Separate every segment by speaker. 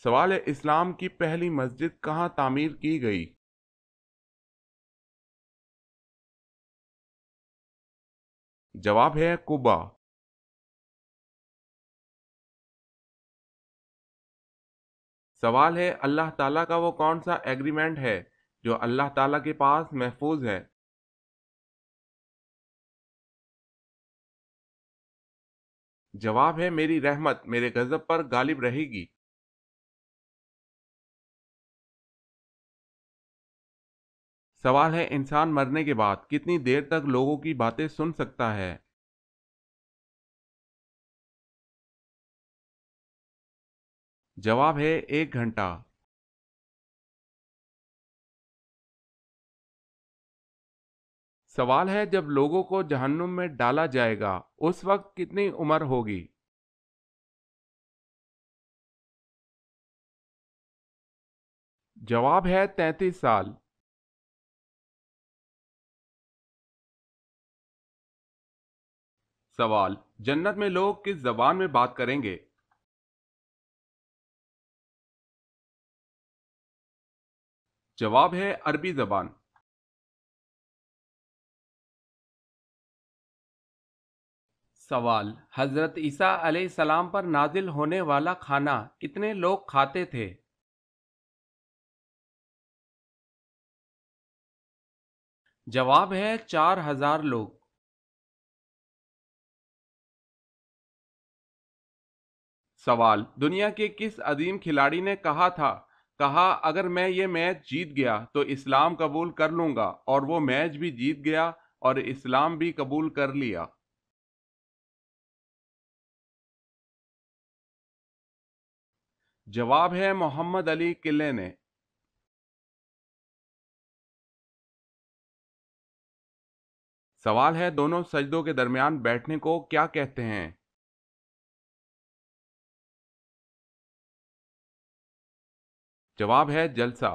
Speaker 1: سوال ہے، اسلام کی پہلی مسجد کہاں تعمیر کی گئی؟ جواب ہے قباء۔ سوال ہے، اللہ تعالیٰ کا وہ کون سا ایگریمنٹ ہے جو اللہ تعالیٰ کے پاس محفوظ ہے؟ جواب ہے میری رحمت میرے غضب پر غالب رہے گی۔ سوال ہے، انسان مرنے کے بعد کتنی دیر تک لوگوں کی باتیں سن سکتا ہے؟ جواب ہے 1 گھنٹہ۔ سوال ہے، جب لوگوں کو جہنم میں ڈالا جائے گا اس وقت کتنی عمر ہوگی؟ جواب ہے 33 سال۔ سوال، جنت میں لوگ کس زبان میں بات کریں گے؟ جواب ہے عربی زبان۔ سوال، حضرت عیسیٰ علیہ السلام پر نازل ہونے والا کھانا کتنے لوگ کھاتے تھے؟ جواب ہے 4000 لوگ۔ سوال، دنیا کے کس عظیم کھلاڑی نے کہا اگر میں یہ میچ جیت گیا تو اسلام قبول کر لوں گا، اور وہ میچ بھی جیت گیا اور اسلام بھی قبول کر لیا؟ جواب ہے محمد علی قلعہ نے۔ سوال ہے، دونوں سجدوں کے درمیان بیٹھنے کو کیا کہتے ہیں؟ جواب ہے جلسہ۔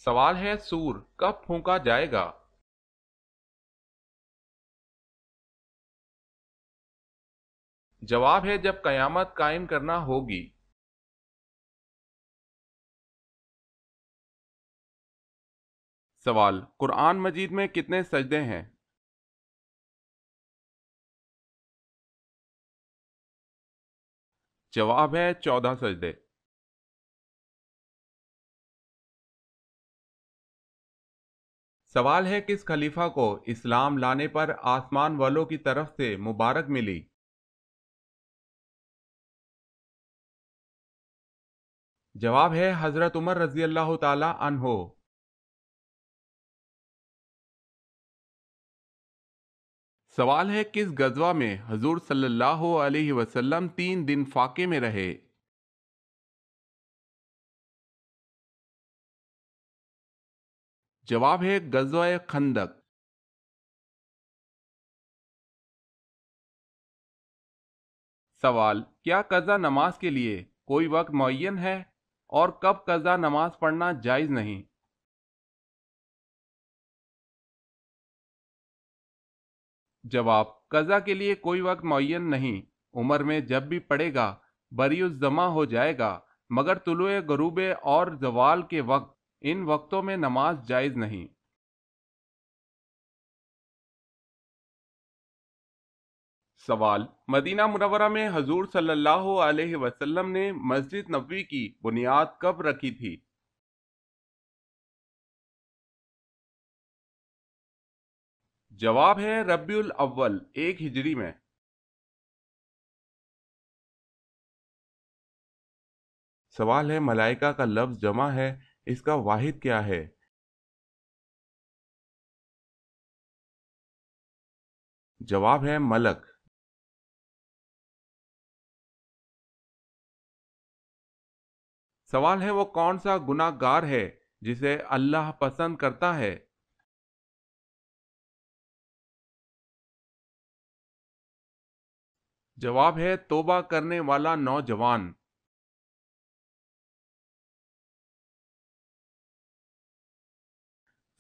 Speaker 1: سوال ہے، سور کب پھونکا جائے گا؟ جواب ہے جب قیامت قائم کرنا ہوگی۔ سوال، قرآن مجید میں کتنے سجدے ہیں؟ جواب ہے 14 سجدے۔ سوال ہے، کس خلیفہ کو اسلام لانے پر آسمان والوں کی طرف سے مبارک ملی؟ جواب ہے حضرت عمر رضی اللہ تعالی عنہ۔ سوال ہے، کس غزوہ میں حضور صلی اللہ علیہ وسلم 3 دن فاقے میں رہے؟ جواب ہے غزوہ خندق۔ سوال، کیا قضا نماز کے لیے کوئی وقت معین ہے، اور کب قضا نماز پڑھنا جائز نہیں؟ جواب، قضا کے لیے کوئی وقت معین نہیں، عمر میں جب بھی پڑے گا بری الزما ہو جائے گا، مگر طلوع غروب اور زوال کے وقت، ان وقتوں میں نماز جائز نہیں۔ سوال، مدینہ منورہ میں حضور صلی اللہ علیہ وسلم نے مسجد نبوی کی بنیاد کب رکھی تھی؟ جواب ہے ربیع الاول 1 ہجری میں۔ سوال ہے، ملائکہ کا لفظ جمع ہے، اس کا واحد کیا ہے؟ جواب ہے ملک۔ سوال ہے، وہ کون سا گناہ گار ہے جسے اللہ پسند کرتا ہے؟ جواب ہے توبہ کرنے والا نوجوان۔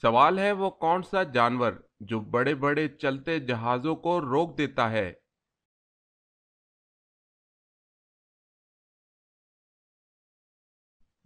Speaker 1: سوال ہے، وہ کون سا جانور جو بڑے بڑے چلتے جہازوں کو روک دیتا ہے؟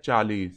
Speaker 2: 40।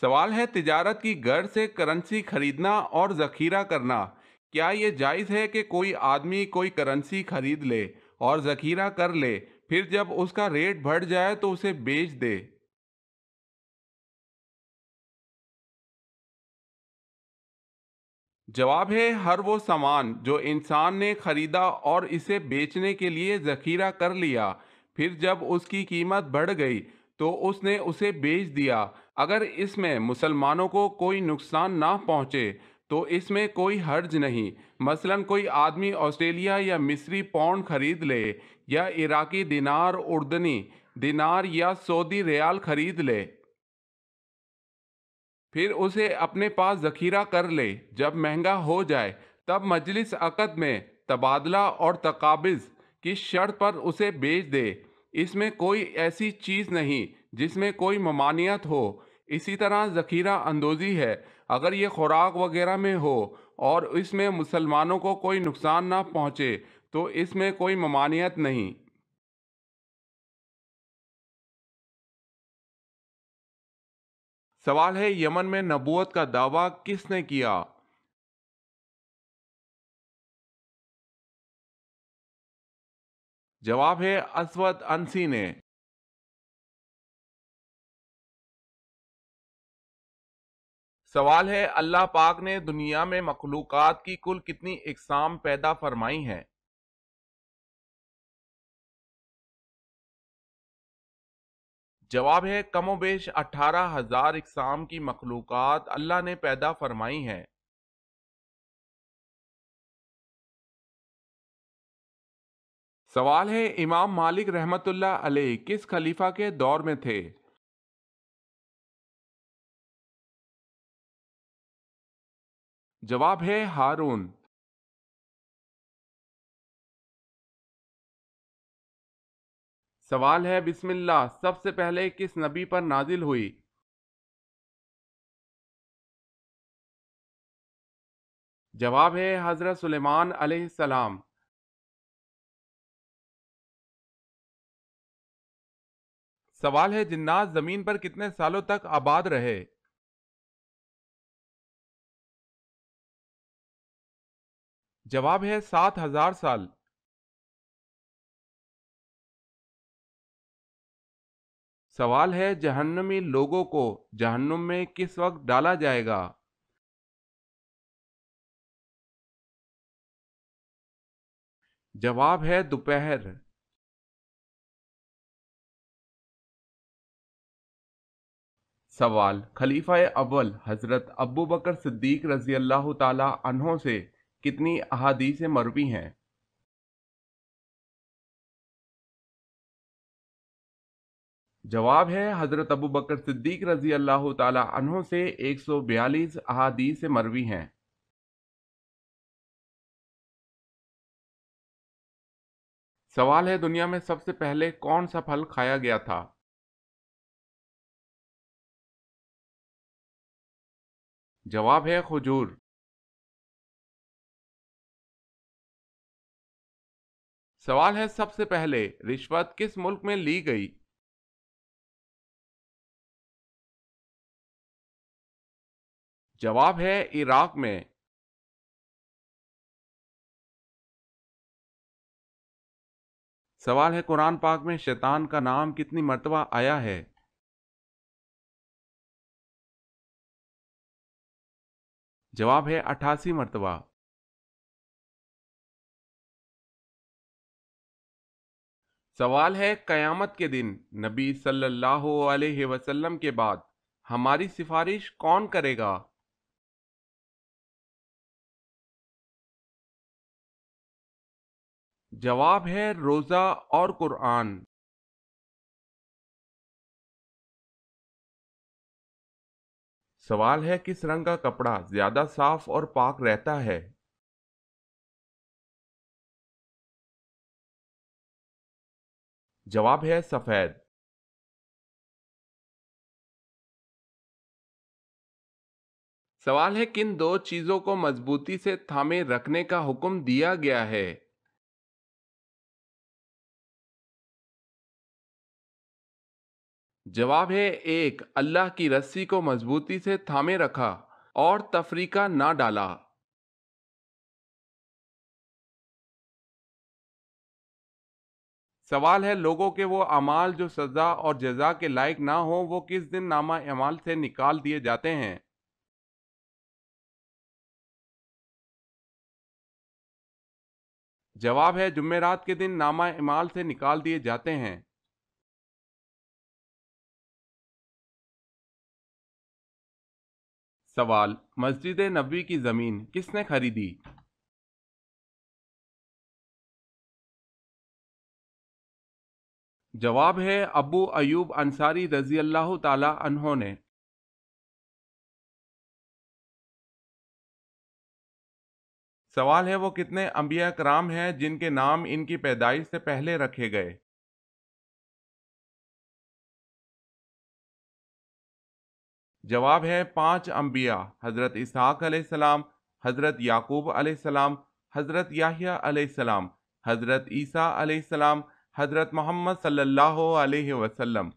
Speaker 1: سوال ہے تجارت کی غرض سے کرنسی خریدنا اور ذخیرہ کرنا، کیا یہ جائز ہے کہ کوئی آدمی کوئی کرنسی خرید لے اور ذخیرہ کر لے، پھر جب اس کا ریٹ بڑھ جائے تو اسے بیچ دے؟ جواب ہے ہر وہ سامان جو انسان نے خریدا اور اسے بیچنے کے لیے ذخیرہ کر لیا، پھر جب اس کی قیمت بڑھ گئی تو اس نے اسے بیچ دیا، اگر اس میں مسلمانوں کو کوئی نقصان نہ پہنچے تو اس میں کوئی حرج نہیں۔ مثلا کوئی آدمی آسٹریلیا یا مصری پاؤنڈ خرید لے، یا عراقی دینار، اردنی دینار یا سعودی ریال خرید لے، پھر اسے اپنے پاس ذخیرہ کر لے، جب مہنگا ہو جائے تب مجلس عقد میں تبادلہ اور تقابض کی شرط پر اسے بیچ دے۔ اس میں کوئی ایسی چیز نہیں جس میں کوئی ممانعت ہو۔ اسی طرح ذخیرہ اندوزی ہے، اگر یہ خوراک وغیرہ میں ہو اور اس میں مسلمانوں کو کوئی نقصان نہ پہنچے تو اس میں کوئی ممانعت نہیں۔ سوال ہے یمن میں نبوت کا دعویٰ کس نے کیا؟ جواب ہے اسود انسی نے۔ سوال ہے اللہ پاک نے دنیا میں مخلوقات کی کل کتنی اقسام پیدا فرمائی ہیں؟ جواب ہے کم و بیش 18,000 اقسام کی مخلوقات اللہ نے پیدا فرمائی ہیں۔ سوال ہے امام مالک رحمت اللہ علیہ کس خلیفہ کے دور میں تھے؟ جواب ہے ہارون۔ سوال ہے بسم اللہ سب سے پہلے کس نبی پر نازل ہوئی؟ جواب ہے حضرت سلیمان علیہ السلام۔ سوال ہے جنات زمین پر کتنے سالوں تک آباد رہے؟ جواب ہے 7,000 سال۔ سوال ہے جہنمی لوگوں کو جہنم میں کس وقت ڈالا جائے گا؟ جواب ہے دوپہر۔ سوال خلیفہ اول حضرت ابو بکر صدیق رضی اللہ تعالی عنہ سے کتنی احادیث مروی ہیں؟ جواب ہے حضرت ابو بکر صدیق رضی اللہ تعالی عنہ سے 142 احادیث مروی ہیں۔ سوال ہے دنیا میں سب سے پہلے کون سا پھل کھایا گیا تھا؟ جواب ہے کھجور۔ سوال ہے سب سے پہلے رشوت کس ملک میں لی گئی؟ جواب ہے عراق میں۔ سوال ہے قرآن پاک میں شیطان کا نام کتنی مرتبہ آیا ہے؟ جواب ہے 88 مرتبہ۔ سوال ہے قیامت کے دن نبی صلی اللہ علیہ وسلم کے بعد ہماری سفارش کون کرے گا؟ جواب ہے روزہ اور قرآن۔ سوال ہے کس رنگ کا کپڑا زیادہ صاف اور پاک رہتا ہے؟ جواب ہے سفید۔ سوال ہے کن دو چیزوں کو مضبوطی سے تھامے رکھنے کا حکم دیا گیا ہے؟ جواب ہے ایک، اللہ کی رسی کو مضبوطی سے تھامے رکھا اور تفریقہ نہ ڈالا۔ سوال ہے لوگوں کے وہ اعمال جو سزا اور جزا کے لائق نہ ہوں وہ کس دن نامہ اعمال سے نکال دیے جاتے ہیں؟ جواب ہے جمعرات کے دن نامہ اعمال سے نکال دیے جاتے ہیں۔ سوال، مسجد نبوی کی زمین کس نے خریدی؟ جواب ہے ابو ایوب انصاری رضی اللہ تعالی عنہ نے۔ سوال ہے وہ کتنے انبیاء کرام ہیں جن کے نام ان کی پیدائش سے پہلے رکھے گئے؟ جواب ہے 5 انبیاء، حضرت اسحاق علیہ السلام، حضرت یعقوب علیہ السلام، حضرت یحییٰ علیہ السلام، حضرت عیسیٰ علیہ السلام، حضرت محمد صلی اللہ علیہ وسلم۔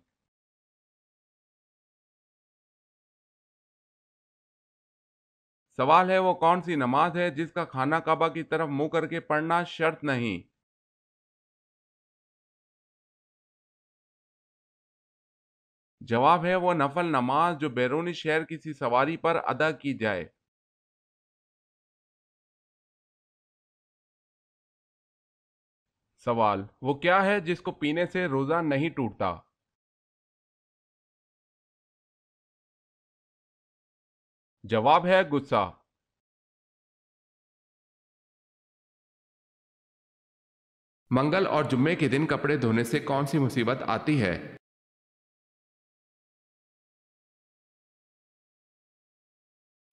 Speaker 1: سوال ہے وہ کون سی نماز ہے جس کا خانہ کعبہ کی طرف منہ کر کے پڑھنا شرط نہیں؟ جواب ہے وہ نفل نماز جو بیرونی شہر کسی سواری پر ادا کی جائے۔ سوال، وہ کیا ہے جس کو پینے سے روزہ نہیں ٹوٹتا؟ جواب ہے غصہ۔ منگل اور جمعے کے دن کپڑے دھونے سے کون سی مصیبت آتی ہے؟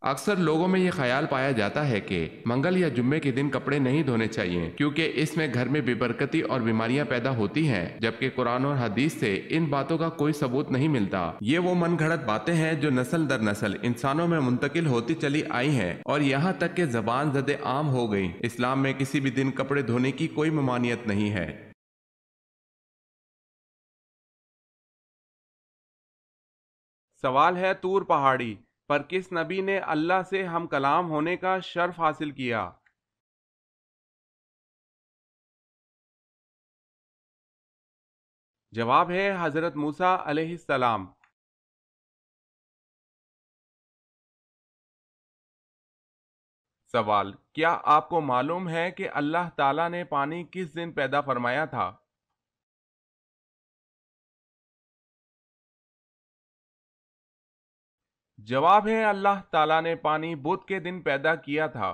Speaker 1: اکثر لوگوں میں یہ خیال پایا جاتا ہے کہ منگل یا جمعے کے دن کپڑے نہیں دھونے چاہیے کیونکہ اس میں گھر میں بے برکتی اور بیماریاں پیدا ہوتی ہیں، جبکہ قرآن اور حدیث سے ان باتوں کا کوئی ثبوت نہیں ملتا۔ یہ وہ من گھڑت باتیں ہیں جو نسل در نسل انسانوں میں منتقل ہوتی چلی آئی ہیں اور یہاں تک کہ زبان زد عام ہو گئی۔ اسلام میں کسی بھی دن کپڑے دھونے کی کوئی ممانعت نہیں ہے۔ سوال ہے طور پہاڑی پر کس نبی نے اللہ سے ہم کلام ہونے کا شرف حاصل کیا؟ جواب ہے حضرت موسیٰ علیہ السلام۔ سوال، کیا آپ کو معلوم ہے کہ اللہ تعالیٰ نے پانی کس دن پیدا فرمایا تھا؟ جواب ہے اللہ تعالیٰ نے پانی بدھ کے دن پیدا کیا تھا۔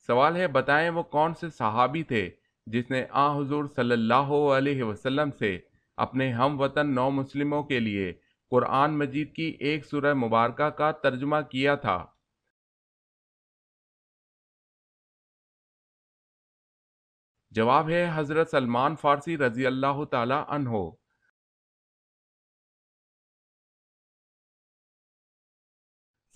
Speaker 1: سوال ہے بتائیں وہ کون سے صحابی تھے جس نے حضور صلی اللہ علیہ وسلم سے اپنے ہم وطن نو مسلموں کے لیے قرآن مجید کی ایک سورہ مبارکہ کا ترجمہ کیا تھا؟ جواب ہے حضرت سلمان فارسی رضی اللہ تعالی عنہ۔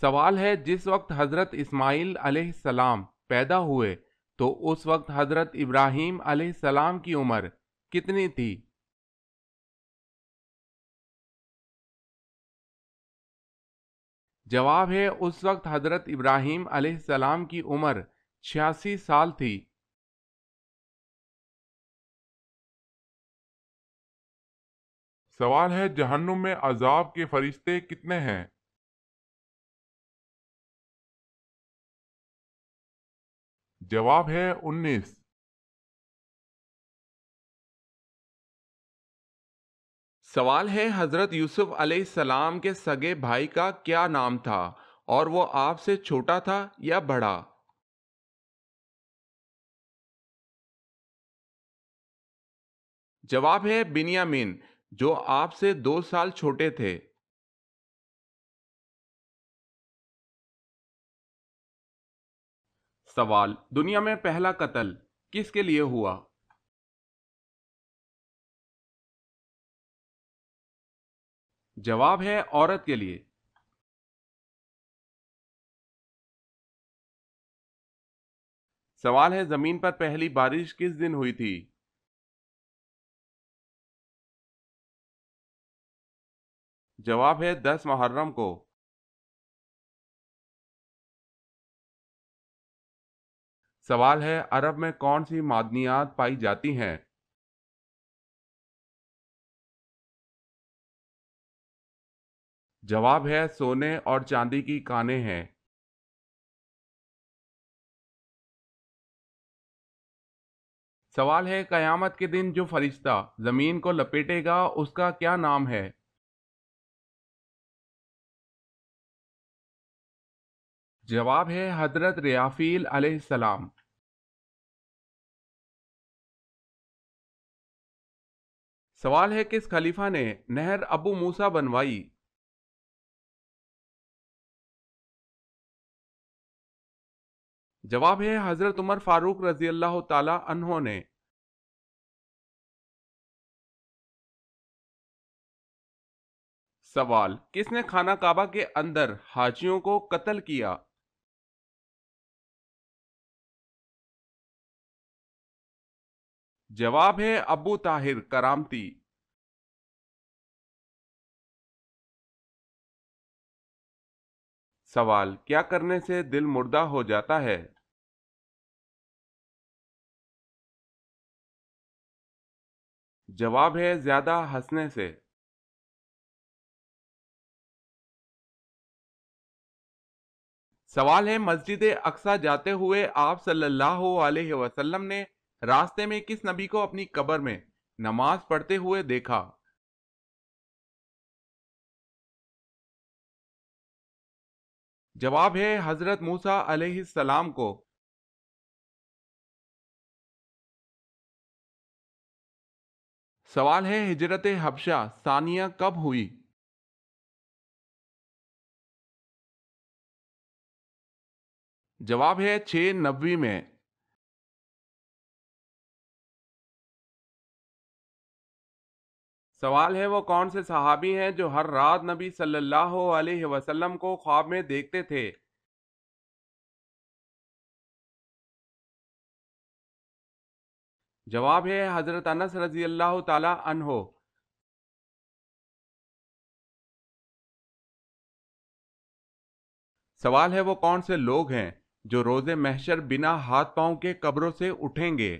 Speaker 1: سوال ہے جس وقت حضرت اسماعیل علیہ السلام پیدا ہوئے تو اس وقت حضرت ابراہیم علیہ السلام کی عمر کتنی تھی؟ جواب ہے اس وقت حضرت ابراہیم علیہ السلام کی عمر 86 سال تھی۔
Speaker 2: سوال ہے جہنم میں عذاب کے فرشتے کتنے ہیں؟ جواب ہے 19۔
Speaker 1: سوال ہے حضرت یوسف علیہ السلام کے سگے بھائی کا کیا نام تھا اور وہ آپ سے چھوٹا تھا یا بڑا؟ جواب ہے بنیامین، جو آپ سے 2 سال چھوٹے تھے۔ سوال، دنیا میں پہلا قتل کس کے لیے ہوا؟ جواب ہے عورت کے لیے۔ سوال ہے زمین پر پہلی بارش کس دن ہوئی تھی؟ جواب ہے 10 محرم کو۔ سوال ہے عرب میں کون سی معدنیات پائی جاتی ہیں؟ جواب ہے سونے اور چاندی کی کانیں ہیں۔ سوال ہے قیامت کے دن جو فرشتہ زمین کو لپیٹے گا اس کا کیا نام ہے؟ جواب ہے حضرت ریافیل علیہ السلام۔ سوال ہے کس خلیفہ نے نہر ابو موسیٰ بنوائی؟ جواب ہے حضرت عمر فاروق رضی اللہ تعالی عنہ نے۔ سوال کس نے خانہ کعبہ کے اندر حاجیوں کو قتل کیا؟ جواب ہے ابو طاہر کرامتی۔ سوال کیا کرنے سے دل مردہ ہو جاتا ہے؟ جواب ہے زیادہ ہنسنے سے۔ سوال ہے مسجد اقصی جاتے ہوئے آپ صلی اللہ علیہ وسلم نے راستے میں کس نبی کو اپنی قبر میں نماز پڑھتے ہوئے دیکھا؟ جواب ہے حضرت موسیٰ علیہ السلام کو۔ سوال ہے ہجرت حبشہ ثانیہ کب ہوئی؟ جواب ہے 690 میں۔ سوال ہے وہ کون سے صحابی ہیں جو ہر رات نبی صلی اللہ علیہ وسلم کو خواب میں دیکھتے تھے؟ جواب ہے حضرت انس رضی اللہ تعالی عنہ۔ سوال ہے وہ کون سے لوگ ہیں جو روز محشر بنا ہاتھ پاؤں کے قبروں سے اٹھیں گے؟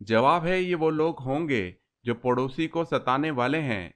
Speaker 1: جواب ہے یہ وہ لوگ ہوں گے جو پڑوسی کو ستانے والے ہیں۔